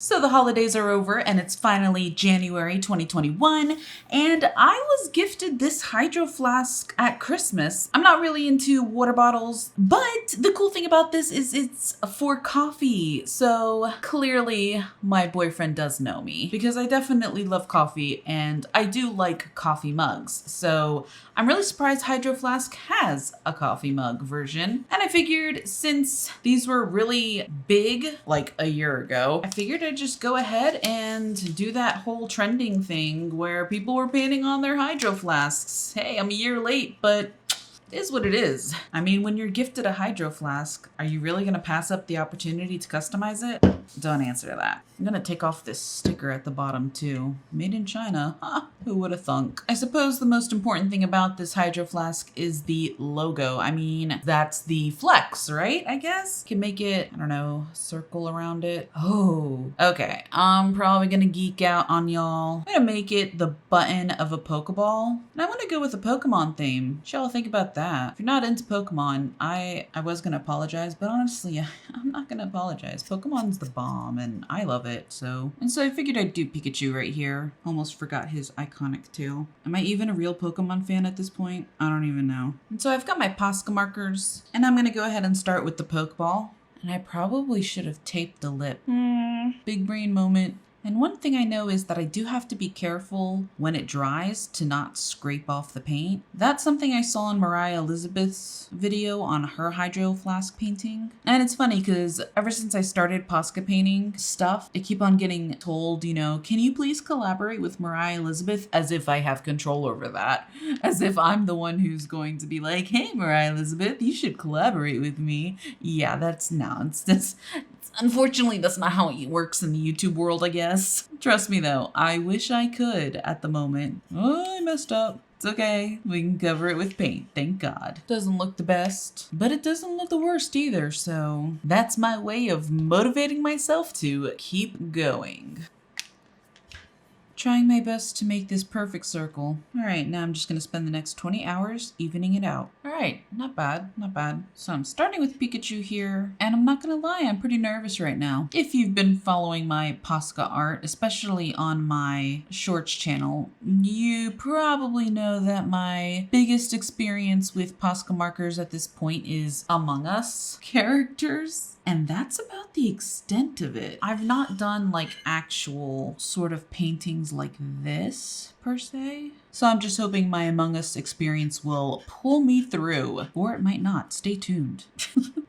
So the holidays are over and it's finally January 2021 and I was gifted this Hydro Flask at Christmas. I'm not really into water bottles, but the cool thing about this is it's for coffee. So clearly my boyfriend does know me because I definitely love coffee and I do like coffee mugs. So I'm really surprised Hydro Flask has a coffee mug version. And I figured since these were really big like a year ago, I figured I'd just go ahead and do that whole trending thing where people were painting on their Hydro Flasks. Hey, I'm a year late, but it is what it is. I mean, when you're gifted a Hydro Flask, are you really gonna pass up the opportunity to customize it? Don't answer that. I'm gonna take off this sticker at the bottom too. Made in China. Huh, who would have thunk? I suppose the most important thing about this Hydro Flask is the logo. I mean, that's the flex, right? I guess? Can make it, I don't know, circle around it. Oh, okay. I'm probably gonna geek out on y'all. I'm gonna make it the button of a Pokeball. And I wanna go with a Pokemon theme. What y'all think about that? If you're not into Pokemon, I was gonna apologize, but honestly, I'm not gonna apologize. Pokemon's the bomb and I love it, so. And so I figured I'd do Pikachu right here. Almost forgot his iconic tail. Am I even a real Pokemon fan at this point? I don't even know. And so I've got my Posca markers and I'm gonna go ahead and start with the Pokeball. And I probably should have taped the lip. Big brain moment. And one thing I know is that I do have to be careful when it dries to not scrape off the paint. That's something I saw in Mariah Elizabeth's video on her Hydro Flask painting. And it's funny because ever since I started Posca painting stuff, I keep on getting told, you know, can you please collaborate with Mariah Elizabeth? As if I have control over that. As if I'm the one who's going to be like, hey, Mariah Elizabeth, you should collaborate with me. Yeah, that's nonsense. Unfortunately, that's not how it works in the YouTube world, I guess. Trust me though, I wish I could at the moment. Oh, I messed up. It's okay. We can cover it with paint, thank God. Doesn't look the best, but it doesn't look the worst either, so that's my way of motivating myself to keep going. Trying my best to make this perfect circle. All right, now I'm just gonna spend the next 20 hours evening it out. All right, not bad, not bad. So I'm starting with Pikachu here, and I'm not gonna lie, I'm pretty nervous right now. If you've been following my Posca art, especially on my Shorts channel, you probably know that my biggest experience with Posca markers at this point is Among Us characters. And that's about the extent of it. I've not done like actual sort of paintings like this per se. So I'm just hoping my Among Us experience will pull me through, or it might not. Stay tuned.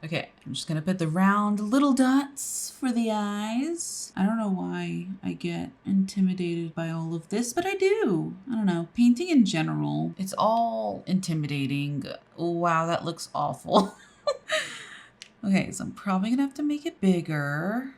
Okay, I'm just gonna put the round little dots for the eyes. I don't know why I get intimidated by all of this, but I do. I don't know. Painting in general, it's all intimidating. Oh, wow, that looks awful. Okay, so I'm probably gonna have to make it bigger.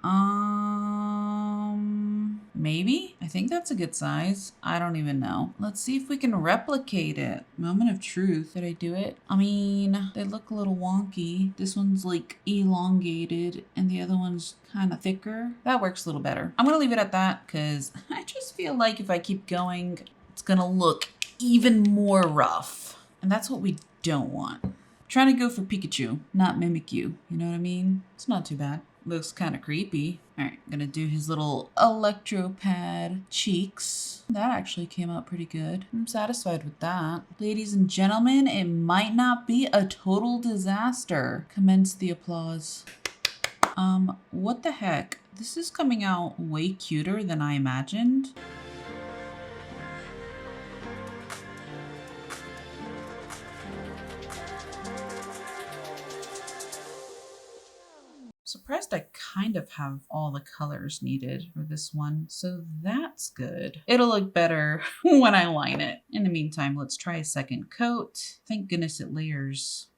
Maybe? I think that's a good size. I don't even know. Let's see if we can replicate it. Moment of truth. Did I do it? I mean, they look a little wonky. This one's like elongated and the other one's kind of thicker. That works a little better. I'm gonna leave it at that because I just feel like if I keep going, it's gonna look even more rough. And that's what we don't want. Trying to go for Pikachu, not Mimikyu. You know what I mean? It's not too bad. Looks kind of creepy. All right, gonna do his little electro pad cheeks. That actually came out pretty good. I'm satisfied with that. Ladies and gentlemen, it might not be a total disaster. Commence the applause. What the heck? This is coming out way cuter than I imagined. Surprised I kind of have all the colors needed for this one, so that's good. It'll look better when I line it. In the meantime, let's try a second coat. Thank goodness it layers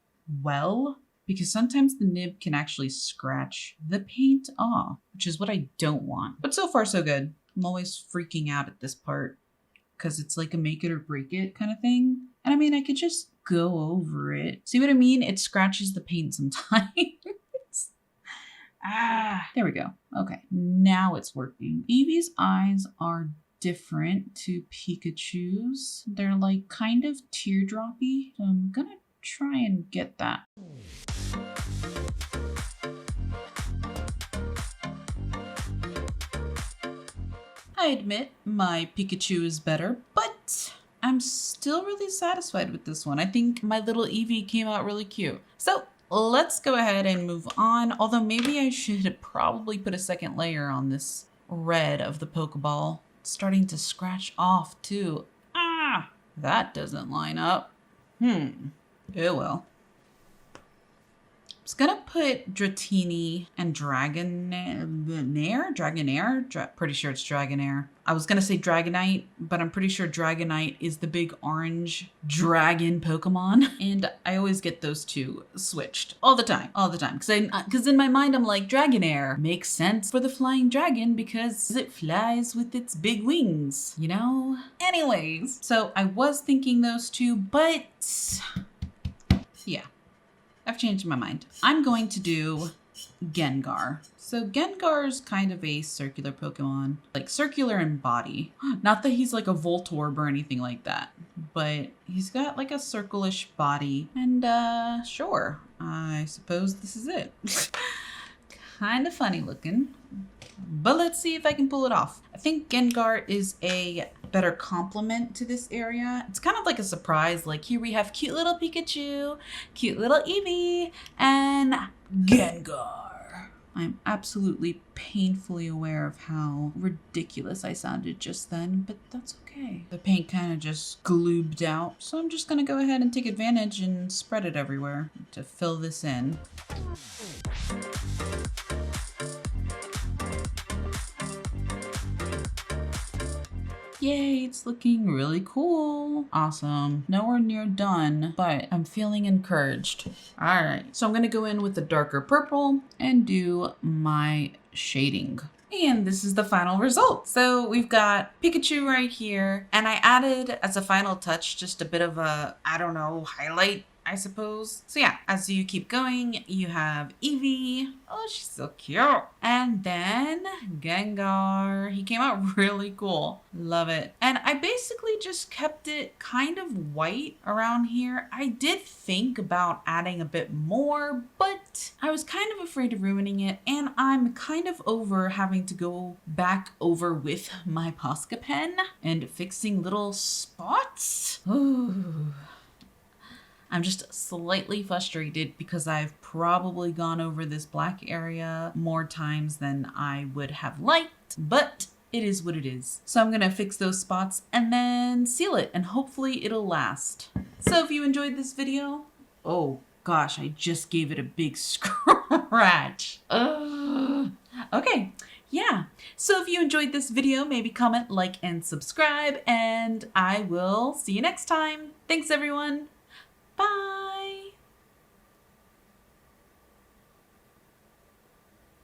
well, because sometimes the nib can actually scratch the paint off, which is what I don't want. But so far so good. I'm always freaking out at this part because it's like a make it or break it kind of thing. And I mean, I could just go over it. See what I mean? It scratches the paint sometimes. There we go. Okay, now it's working. Eevee's eyes are different to Pikachu's. They're like kind of teardroppy. So I'm gonna try and get that. I admit my Pikachu is better, but I'm still really satisfied with this one. I think my little Eevee came out really cute. So let's go ahead and move on. Although maybe I should probably put a second layer on this red of the Pokeball. It's starting to scratch off too. Ah, that doesn't line up. Oh well. I was gonna put Dratini and Dragonair? Pretty sure it's Dragonair. I was gonna say Dragonite, but I'm pretty sure Dragonite is the big orange dragon Pokemon. And I always get those two switched all the time. Because in my mind, I'm like, Dragonair makes sense for the flying dragon because it flies with its big wings, you know? Anyways, so I was thinking those two, but yeah. I've changed my mind. I'm going to do Gengar. So Gengar's kind of a circular Pokemon, like circular in body. Not that he's like a Voltorb or anything like that, but he's got like a circle-ish body. And sure, I suppose this is it. Kind of funny looking, but let's see if I can pull it off. I think Gengar is a better complement to this area. It's kind of like a surprise. Like here we have cute little Pikachu, cute little Eevee, and Gengar. I'm absolutely painfully aware of how ridiculous I sounded just then, but that's okay. The paint kind of just gloobed out, so I'm just gonna go ahead and take advantage and spread it everywhere to fill this in. Yay, it's looking really cool. Awesome. Nowhere near done, but I'm feeling encouraged. All right, so I'm gonna go in with the darker purple and do my shading. And this is the final result. So we've got Pikachu right here, and I added as a final touch just a bit of a, I don't know, highlight, I suppose. So yeah, as you keep going, you have Eevee. Oh, she's so cute. And then Gengar. He came out really cool. Love it. And I basically just kept it kind of white around here. I did think about adding a bit more, but I was kind of afraid of ruining it. And I'm kind of over having to go back over with my Posca pen and fixing little spots. Ooh. I'm just slightly frustrated because I've probably gone over this black area more times than I would have liked, but it is what it is. So I'm gonna fix those spots and then seal it, and hopefully it'll last. So if you enjoyed this video, oh gosh, I just gave it a big scratch. Okay. Yeah, so if you enjoyed this video, maybe comment, like, and subscribe, and I will see you next time. Thanks everyone. Bye.